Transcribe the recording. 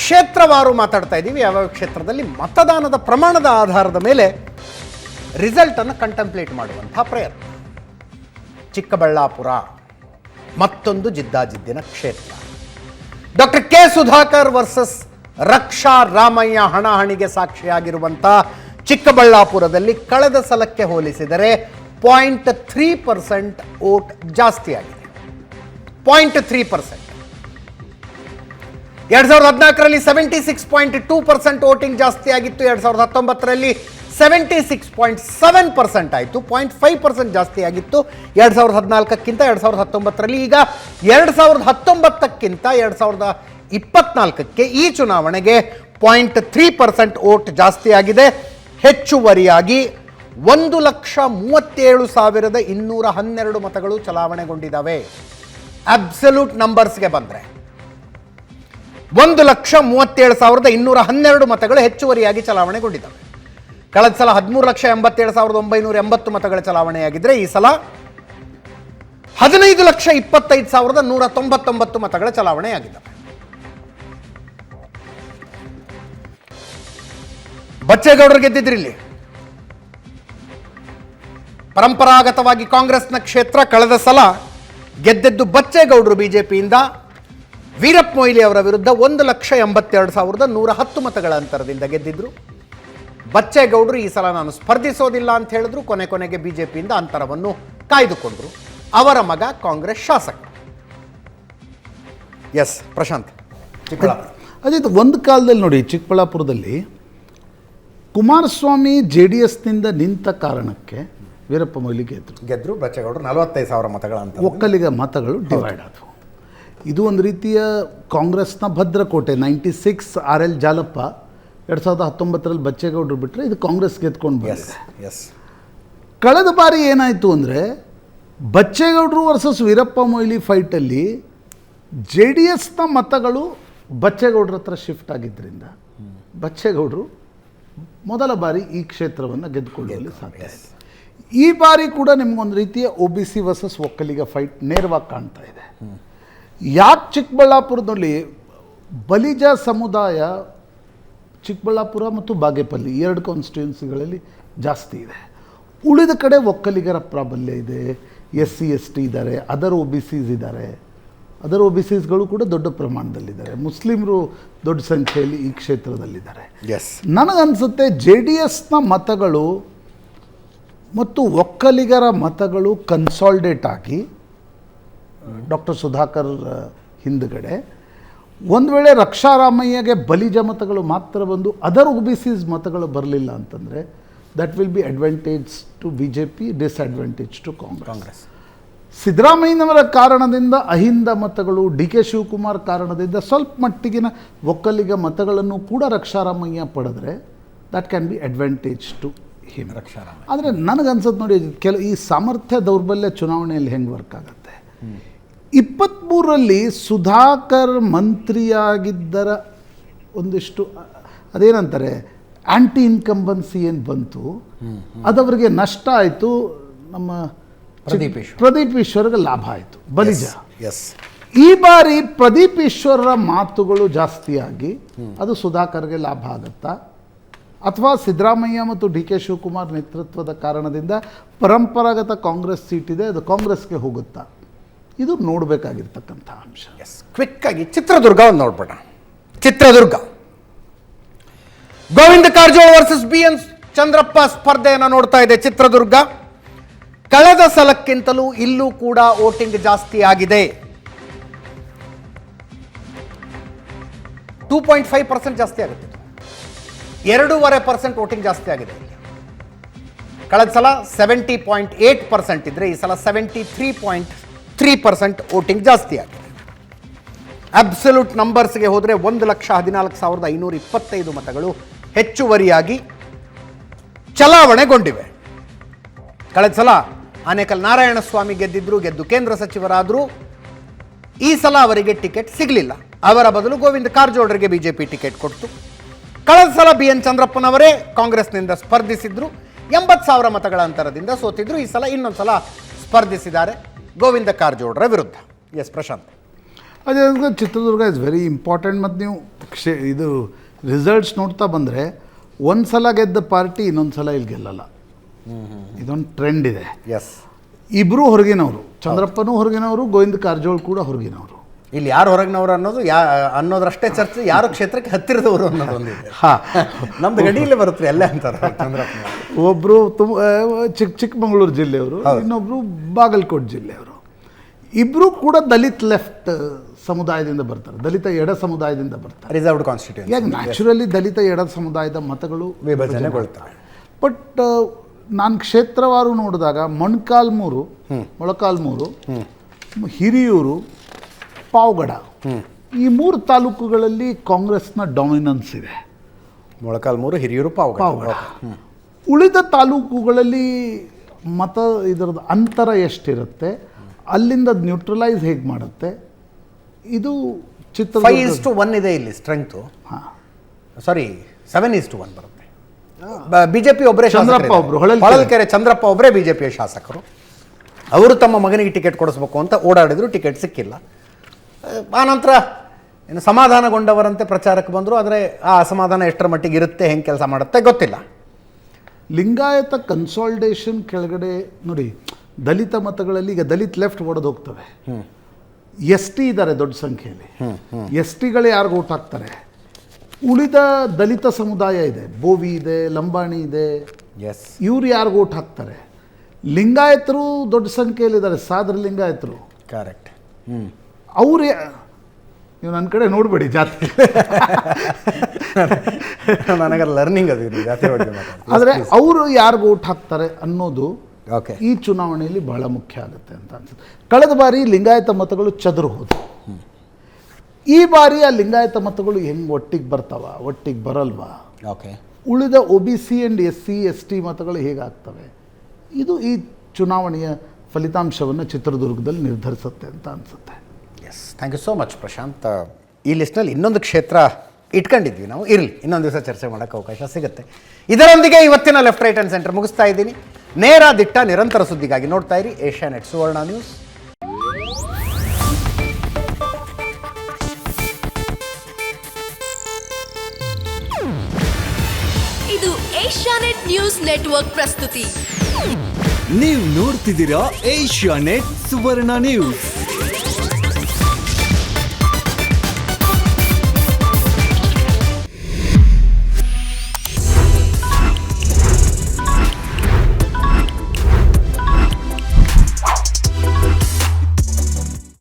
ಕ್ಷೇತ್ರವಾರು ಮಾತಾಡ್ತಾ ಇದ್ದೀವಿ. ಯಾವ್ಯಾವ ಕ್ಷೇತ್ರದಲ್ಲಿ ಮತದಾನದ ಪ್ರಮಾಣದ ಆಧಾರದ ಮೇಲೆ ರಿಸಲ್ಟನ್ನು ಕಂಟೆಂಪ್ಲೇಟ್ ಮಾಡುವಂಥ ಪ್ರಯತ್ನ. ಚಿಕ್ಕಬಳ್ಳಾಪುರ ಮತ್ತೊಂದು ಜಿದ್ದಾಜಿದ್ದಿನ ಕ್ಷೇತ್ರ. ಡಾಕ್ಟರ್ ಕೆ ಸುಧಾಕರ್ ವರ್ಸಸ್ ರಕ್ಷಾ ರಾಮಯ್ಯ ಹಣಾಹಣಿಗೆ ಸಾಕ್ಷಿಯಾಗಿರುವಂಥ ಚಿಕ್ಕಬಳ್ಳಾಪುರದಲ್ಲಿ ಕಳೆದ ಸಲಕ್ಕೆ ಹೋಲಿಸಿದರೆ 0.3% ವೋಟ್ ಜಾಸ್ತಿ ಆಗಿದೆ. 0.3%. 2014ರಲ್ಲಿ 76.2% ವೋಟಿಂಗ್ ಜಾಸ್ತಿ ಆಗಿತ್ತು. 2019ರಲ್ಲಿ 76.7% ಆಯಿತು. 0.5% ಜಾಸ್ತಿ ಆಗಿತ್ತು 2014ಕ್ಕಿಂತ 2019ರಲ್ಲಿ. ಈಗ 2019ಕ್ಕಿಂತ 2024ಕ್ಕೆ ಈ ಚುನಾವಣೆಗೆ 0.3% ವೋಟ್ ಜಾಸ್ತಿ ಆಗಿದೆ. ಹೆಚ್ಚುವರಿಯಾಗಿ 1,37,212 ಮತಗಳು ಚಲಾವಣೆಗೊಂಡಿದ್ದಾವೆ. ಅಬ್ಸಲ್ಯೂಟ್ ನಂಬರ್ಸ್ಗೆ ಬಂದರೆ 1,37,212 ಮತಗಳು ಹೆಚ್ಚುವರಿಯಾಗಿ ಚಲಾವಣೆಗೊಂಡಿದ್ದಾವೆ. ಕಳೆದ ಸಲ 13,87,980 ಮತಗಳ ಚಲಾವಣೆಯಾಗಿದ್ದರೆ ಈ ಸಲ 15,25,199 ಮತಗಳ ಚಲಾವಣೆಯಾಗಿದ್ದಾವೆ. ಬಚ್ಚೇಗೌಡರು ಗೆದ್ದಿದ್ರಿ ಇಲ್ಲಿ. ಪರಂಪರಾಗತವಾಗಿ ಕಾಂಗ್ರೆಸ್ನ ಕ್ಷೇತ್ರ. ಕಳೆದ ಸಲ ಗೆದ್ದದ್ದು ಬಚ್ಚೇಗೌಡರು ಬಿಜೆಪಿಯಿಂದ. ವೀರಪ್ಪ ಮೊಯ್ಲಿ ಅವರ ವಿರುದ್ಧ 1,82,110 ಮತಗಳ ಅಂತರದಿಂದ ಗೆದ್ದಿದ್ರು. ಬಚ್ಚೇಗೌಡರು ಈ ಸಲ ನಾನು ಸ್ಪರ್ಧಿಸೋದಿಲ್ಲ ಅಂತ ಹೇಳಿದ್ರು. ಕೊನೆಗೆ ಬಿಜೆಪಿಯಿಂದ ಅಂತರವನ್ನು ಕಾಯ್ದುಕೊಂಡ್ರು. ಅವರ ಮಗ ಕಾಂಗ್ರೆಸ್ ಶಾಸಕ. ಎಸ್ ಪ್ರಶಾಂತ್, ಚಿಕ್ಕಬಳ್ಳಾಪುರ. ಅದೇ ಒಂದು ಕಾಲದಲ್ಲಿ ನೋಡಿ, ಚಿಕ್ಕಬಳ್ಳಾಪುರದಲ್ಲಿ ಕುಮಾರಸ್ವಾಮಿ JDSನಿಂದ ನಿಂತ ಕಾರಣಕ್ಕೆ ವೀರಪ್ಪ ಮೊಯ್ಲಿ ಗೆದ್ರು. ಬಚ್ಚೇಗೌಡರು 45,000 ಮತಗಳ ಅಂತ ಒಕ್ಕಲಿಗ ಮತಗಳು ಡಿವೈಡ್ ಆದವು. ಇದು ಒಂದು ರೀತಿಯ ಕಾಂಗ್ರೆಸ್ನ ಭದ್ರಕೋಟೆ. 96 RL ಜಾಲಪ್ಪ, 2019ರಲ್ಲಿ ಬಚ್ಚೇಗೌಡರು ಬಿಟ್ಟರೆ ಇದು ಕಾಂಗ್ರೆಸ್ ಗೆದ್ಕೊಂಡು ಬಂದಿದೆ. ಕಳೆದ ಬಾರಿ ಏನಾಯಿತು ಅಂದರೆ, ಬಚ್ಚೇಗೌಡರು ವರ್ಸಸ್ ವೀರಪ್ಪ ಮೊಯ್ಲಿ ಫೈಟಲ್ಲಿ JDSನ ಮತಗಳು ಬಚ್ಚೇಗೌಡರ ಹತ್ರ ಶಿಫ್ಟ್ ಆಗಿದ್ದರಿಂದ ಬಚ್ಚೇಗೌಡರು ಮೊದಲ ಬಾರಿ ಈ ಕ್ಷೇತ್ರವನ್ನು ಗೆದ್ದುಕೊಳ್ಳುವಲ್ಲಿ ಸಾಧ್ಯ ಇದೆ. ಈ ಬಾರಿ ಕೂಡ ನಿಮಗೊಂದು ರೀತಿಯ OBC ವರ್ಸಸ್ ಒಕ್ಕಲಿಗ ಫೈಟ್ ನೇರವಾಗಿ ಕಾಣ್ತಾ ಇದೆ. ಯಾಕೆ ಚಿಕ್ಕಬಳ್ಳಾಪುರದಲ್ಲಿ ಬಲಿಜ ಸಮುದಾಯ ಚಿಕ್ಕಬಳ್ಳಾಪುರ ಮತ್ತು ಬಾಗೇಪಲ್ಲಿ 2 ಕಾನ್ಸ್ಟಿಟ್ಯೂನ್ಸಿಗಳಲ್ಲಿ ಜಾಸ್ತಿ ಇದೆ. ಉಳಿದ ಕಡೆ ಒಕ್ಕಲಿಗರ ಪ್ರಾಬಲ್ಯ ಇದೆ. SC ST ಇದ್ದಾರೆ, ಅದರ್ OBCs ಇದ್ದಾರೆ. ಅದರ್ OBCsಗಳು ಕೂಡ ದೊಡ್ಡ ಪ್ರಮಾಣದಲ್ಲಿದ್ದಾರೆ. ಮುಸ್ಲಿಮರು ದೊಡ್ಡ ಸಂಖ್ಯೆಯಲ್ಲಿ ಈ ಕ್ಷೇತ್ರದಲ್ಲಿದ್ದಾರೆ. ನನಗನ್ಸುತ್ತೆ JDSನ ಮತಗಳು ಮತ್ತು ಒಕ್ಕಲಿಗರ ಮತಗಳು ಕನ್ಸಾಲ್ಡೇಟ್ ಆಗಿ ಡಾಕ್ಟರ್ ಸುಧಾಕರ್ ಹಿಂದುಗಡೆ, ಒಂದು ವೇಳೆ ರಕ್ಷಾರಾಮಯ್ಯಗೆ ಬಲಿಜ ಮತಗಳು ಮಾತ್ರ ಬಂದು ಅದರ್ OBCs ಮತಗಳು ಬರಲಿಲ್ಲ ಅಂತಂದರೆ that will be advantage to BJP, disadvantage to Congress. ಸಿದ್ದರಾಮಯ್ಯನವರ ಕಾರಣದಿಂದ ಅಹಿಂದ ಮತಗಳು, DK ಶಿವಕುಮಾರ್ ಕಾರಣದಿಂದ ಸ್ವಲ್ಪ ಮಟ್ಟಿಗಿನ ಒಕ್ಕಲಿಗ ಮತಗಳನ್ನು ಕೂಡ ರಕ್ಷಾರಾಮಯ್ಯ ಪಡೆದ್ರೆ that can be advantage to him. ಆದರೆ ನನಗನ್ಸುತ್ತೆ ನೋಡಿ, ಈ ಸಾಮರ್ಥ್ಯ ದೌರ್ಬಲ್ಯ ಚುನಾವಣೆಯಲ್ಲಿ ಹೆಂಗೆ ವರ್ಕ್ ಆಗುತ್ತೆ. 23ರಲ್ಲಿ ಸುಧಾಕರ್ ಮಂತ್ರಿಯಾಗಿದ್ದರ ಒಂದಿಷ್ಟು ಅದೇನಂತಾರೆ ಆ್ಯಂಟಿ ಇನ್ಕಂಬನ್ಸಿ ಏನು ಬಂತು, ಅದವರಿಗೆ ನಷ್ಟ ಆಯಿತು. ನಮ್ಮ ಪ್ರದೀಪ್ ಈಶ್ವರ್ಗೆ ಲಾಭ ಆಯಿತು ಬಲಿಜ. ಈ ಬಾರಿ ಪ್ರದೀಪ್ ಈಶ್ವರರ ಮಾತುಗಳು ಜಾಸ್ತಿಯಾಗಿ ಅದು ಸುಧಾಕರ್ಗೆ ಲಾಭ ಆಗುತ್ತಾ, ಅಥವಾ ಸಿದ್ದರಾಮಯ್ಯ ಮತ್ತು DK ಶಿವಕುಮಾರ್ ನೇತೃತ್ವದ ಕಾರಣದಿಂದ ಪರಂಪರಾಗತ ಕಾಂಗ್ರೆಸ್ ಸೀಟ್ ಇದೆ, ಅದು ಕಾಂಗ್ರೆಸ್ಗೆ ಹೋಗುತ್ತಾ, ಇದು ನೋಡಬೇಕಾಗಿರ್ತಕ್ಕಂಥ ಅಂಶ. ಕ್ವಿಕ್ ಆಗಿ ಚಿತ್ರದುರ್ಗ ಒಂದು ನೋಡ್ಬೇಡ. ಚಿತ್ರದುರ್ಗ ಗೋವಿಂದ ಕಾರಜೋಳ ವರ್ಸಸ್ BN ಚಂದ್ರಪ್ಪ ಸ್ಪರ್ಧೆಯನ್ನು ನೋಡ್ತಾ ಇದೆ. ಚಿತ್ರದುರ್ಗ ಕಳೆದ ಸಲಕ್ಕಿಂತಲೂ ಇಲ್ಲೂ ಕೂಡ ವೋಟಿಂಗ್ ಜಾಸ್ತಿ ಆಗಿದೆ. 2.5% ಜಾಸ್ತಿ ಆಗುತ್ತೆ. 2.5% ವೋಟಿಂಗ್ ಜಾಸ್ತಿ ಆಗಿದೆ. ಕಳೆದ ಸಲ 70.8% ಇದ್ರೆ ಈ ಸಲ 73.3% ವೋಟಿಂಗ್ ಜಾಸ್ತಿ ಆಗಿದೆ. ಅಬ್ಸಲ್ಯೂಟ್ ನಂಬರ್ಸ್ಗೆ ಹೋದರೆ 1,14,525 ಮತಗಳು ಹೆಚ್ಚುವರಿಯಾಗಿ ಚಲಾವಣೆಗೊಂಡಿವೆ. ಕಳೆದ ಸಲ ಆನೇಕಲ್ ನಾರಾಯಣಸ್ವಾಮಿ ಗೆದ್ದು ಕೇಂದ್ರ ಸಚಿವರಾದರು. ಈ ಸಲ ಅವರಿಗೆ ಟಿಕೆಟ್ ಸಿಗಲಿಲ್ಲ. ಅವರ ಬದಲು ಗೋವಿಂದ ಕಾರಜೋಳರಿಗೆ BJP ಟಿಕೆಟ್ ಕೊಡ್ತು. ಕಳೆದ ಸಲ BN ಚಂದ್ರಪ್ಪನವರೇ ಕಾಂಗ್ರೆಸ್ನಿಂದ ಸ್ಪರ್ಧಿಸಿದ್ರು. 80,000 ಮತಗಳ ಅಂತರದಿಂದ ಸೋತಿದ್ರು. ಈ ಸಲ ಇನ್ನೊಂದು ಸಲ ಸ್ಪರ್ಧಿಸಿದ್ದಾರೆ ಗೋವಿಂದ ಕಾರಜೋಳರ ವಿರುದ್ಧ. ಎಸ್ ಪ್ರಶಾಂತ್. ಅದೇ ಚಿತ್ರದುರ್ಗ ಇಸ್ ವೆರಿ ಇಂಪಾರ್ಟೆಂಟ್. ಮತ್ತು ನೀವು ಇದು ರಿಸಲ್ಟ್ಸ್ ನೋಡ್ತಾ ಬಂದರೆ ಒಂದು ಸಲ ಗೆದ್ದ ಪಾರ್ಟಿ ಇನ್ನೊಂದು ಸಲ ಇಲ್ಲಿ ಗೆಲ್ಲಲ್ಲ. ಇದೊಂದು ಟ್ರೆಂಡ್ ಇದೆ. ಎಸ್, ಇಬ್ಬರೂ ಹೊರಗಿನವರು, ಚಂದ್ರಪ್ಪನೂ ಹೊರಗಿನವರು, ಗೋವಿಂದ ಕಾರಜೋಳ ಕೂಡ ಹೊರಗಿನವರು. ಇಲ್ಲಿ ಯಾರು ಹೊರಗಿನವರು ಅನ್ನೋದ್ರಷ್ಟೇ ಚರ್ಚೆ, ಯಾರು ಕ್ಷೇತ್ರಕ್ಕೆ ಹತ್ತಿರದವರು ಅನ್ನೋದೊಂದಿದೆ. ನಮ್ದು ಗಡಿಯಲ್ಲೇ ಬರುತ್ತೆ ಅಲ್ಲೇ ಅಂತಾರೆ ಚಂದ್ರಪ್ಪ. ಒಬ್ಬರು ಚಿಕ್ಕಮಗಳೂರು ಜಿಲ್ಲೆಯವರು, ಇನ್ನೊಬ್ಬರು ಬಾಗಲಕೋಟೆ ಜಿಲ್ಲೆಯವರು. ಇಬ್ಬರೂ ಕೂಡ ದಲಿತ್ ಲೆಫ್ಟ್ ಸಮುದಾಯದಿಂದ ಬರ್ತಾರೆ, ದಲಿತ ಎಡ ಸಮುದಾಯದಿಂದ ಬರ್ತಾರೆ. Reserved constituency. ಯಾಕೆ ನ್ಯಾಚುರಲಿ ದಲಿತ ಎಡ ಸಮುದಾಯದ ಮತಗಳು ವಿಭಜನೆಗೊಳ್ತವೆ. ಬಟ್ ನಾನು ಕ್ಷೇತ್ರವಾರು ನೋಡಿದಾಗ ಮೊಳಕಾಲ್ಮೂರು, ಹಿರಿಯೂರು, ಪಾವಗಡ, ಈ 3 ತಾಲೂಕುಗಳಲ್ಲಿ ಕಾಂಗ್ರೆಸ್ನ ಡಾಮಿನೆನ್ಸ್ ಇದೆ. ಮೊಳಕಾಲ್ಮೂರು, ಹಿರಿಯೂರು, ಪಾವಗಡ. ಉಳಿದ ತಾಲೂಕುಗಳಲ್ಲಿ ಮತ ಇದರದ್ದು ಅಂತರ ಎಷ್ಟಿರುತ್ತೆ, ಅಲ್ಲಿಂದ ನ್ಯೂಟ್ರಲೈಸ್ ಹೇಗೆ ಮಾಡುತ್ತೆ, ಇದು ಚಿತ್ರ 5:1 ಇದೆ ಇಲ್ಲಿ ಸ್ಟ್ರೆಂಗ್ತು. ಸಾರಿ 7:1 ಬರುತ್ತೆ. ಬಿಜೆಪಿ ಒಬ್ಬರೇ ಚಂದ್ರಪ್ಪ ಒಬ್ರು, ಹೊಳಲ್ಕೆರೆ ಚಂದ್ರಪ್ಪ ಒಬ್ಬರೇ ಬಿಜೆಪಿಯ ಶಾಸಕರು. ಅವರು ತಮ್ಮ ಮಗನಿಗೆ ಟಿಕೆಟ್ ಕೊಡಿಸ್ಬೇಕು ಅಂತ ಓಡಾಡಿದ್ರು, ಟಿಕೆಟ್ ಸಿಕ್ಕಿಲ್ಲ. ಆನಂತರ ಏನು ಸಮಾಧಾನಗೊಂಡವರಂತೆ ಪ್ರಚಾರಕ್ಕೆ ಬಂದರು. ಆದರೆ ಆ ಅಸಮಾಧಾನ ಎಷ್ಟರ ಮಟ್ಟಿಗೆ ಇರುತ್ತೆ, ಹೆಂಗೆ ಕೆಲಸ ಮಾಡುತ್ತೆ ಗೊತ್ತಿಲ್ಲ. ಲಿಂಗಾಯತ ಕನ್ಸಾಲ್ಟೇಷನ್ ಕೆಳಗಡೆ ನೋಡಿ, ದಲಿತ ಮತಗಳಲ್ಲಿ ಈಗ ದಲಿತ್ ಲೆಫ್ಟ್ ಒಡೆದು ಹೋಗ್ತವೆ. ಎಸ್ ಟಿ ಇದ್ದಾರೆ ದೊಡ್ಡ ಸಂಖ್ಯೆಯಲ್ಲಿ. ಎಸ್ ಟಿಗಳು ಯಾರಿಗೂ ಓಟ್ ಹಾಕ್ತಾರೆ? ಉಳಿದ ದಲಿತ ಸಮುದಾಯ ಇದೆ, ಬೋವಿ ಇದೆ, ಲಂಬಾಣಿ ಇದೆ, ಇವ್ರು ಯಾರಿಗೂ ಓಟ್ ಹಾಕ್ತಾರೆ? ಲಿಂಗಾಯತರು ದೊಡ್ಡ ಸಂಖ್ಯೆಯಲ್ಲಿದ್ದಾರೆ, ಸಾದ್ರ ಲಿಂಗಾಯತರು. ಕರೆಕ್ಟ್. ಅವ್ರು ನೀವು ನನ್ನ ಕಡೆ ನೋಡಬೇಡಿ ಜಾತಿ, ನನಗೆ ಲರ್ನಿಂಗ್ ಅದು ಜಾತಿ ಬಗ್ಗೆ. ಆದರೆ ಅವರು ಯಾರಿಗೂ ಓಟ್ ಹಾಕ್ತಾರೆ ಅನ್ನೋದು ಓಕೆ ಈ ಚುನಾವಣೆಯಲ್ಲಿ ಬಹಳ ಮುಖ್ಯ ಆಗುತ್ತೆ ಅಂತ ಅನ್ಸುತ್ತೆ. ಕಳೆದ ಬಾರಿ ಲಿಂಗಾಯತ ಮತಗಳು ಚದುರು ಹೋದವು. ಈ ಬಾರಿ ಆ ಲಿಂಗಾಯತ ಮತಗಳು ಹೆಂಗೆ ಒಟ್ಟಿಗೆ ಬರ್ತಾವ, ಒಟ್ಟಿಗೆ ಬರಲ್ವಾ? ಓಕೆ. ಉಳಿದ OBC ಆ್ಯಂಡ್ SC ST ಮತಗಳು ಹೇಗಾಗ್ತವೆ, ಇದು ಈ ಚುನಾವಣೆಯ ಫಲಿತಾಂಶವನ್ನು ಚಿತ್ರದುರ್ಗದಲ್ಲಿ ನಿರ್ಧರಿಸುತ್ತೆ ಅಂತ ಅನಿಸುತ್ತೆ. Yes, thank you so much Prashant. ಈ ಲಿಸ್ಟ್ನಲ್ಲಿ ಇನ್ನೊಂದು ಕ್ಷೇತ್ರ ಇಟ್ಕೊಂಡಿದ್ವಿ ನಾವು, ಇರಲಿ, ಇನ್ನೊಂದು ದಿವಸ ಚರ್ಚೆ ಮಾಡೋಕ್ಕೆ ಅವಕಾಶ ಸಿಗುತ್ತೆ. ಇದರೊಂದಿಗೆ ಇವತ್ತಿನ ಲೆಫ್ಟ್ ರೈಟ್ ಆ್ಯಂಡ್ ಸೆಂಟರ್ ಮುಗಿಸ್ತಾ ಇದ್ದೀನಿ. ನೇರ ದಿಟ್ಟ ನಿರಂತರ ಸುದ್ದಿಗಾಗಿ ನೋಡ್ತಾ ಇರಿ ಏಷ್ಯಾನೆಟ್ ಸುವರ್ಣ ನ್ಯೂಸ್. ಇದು ಏಷ್ಯಾನೆಟ್ ನ್ಯೂಸ್ ನೆಟ್ವರ್ಕ್ ಪ್ರಸ್ತುತಿ. ನೀವು ನೋಡ್ತಿದ್ದೀರಾ ಏಷ್ಯಾನೆಟ್ ಸುವರ್ಣ ನ್ಯೂಸ್.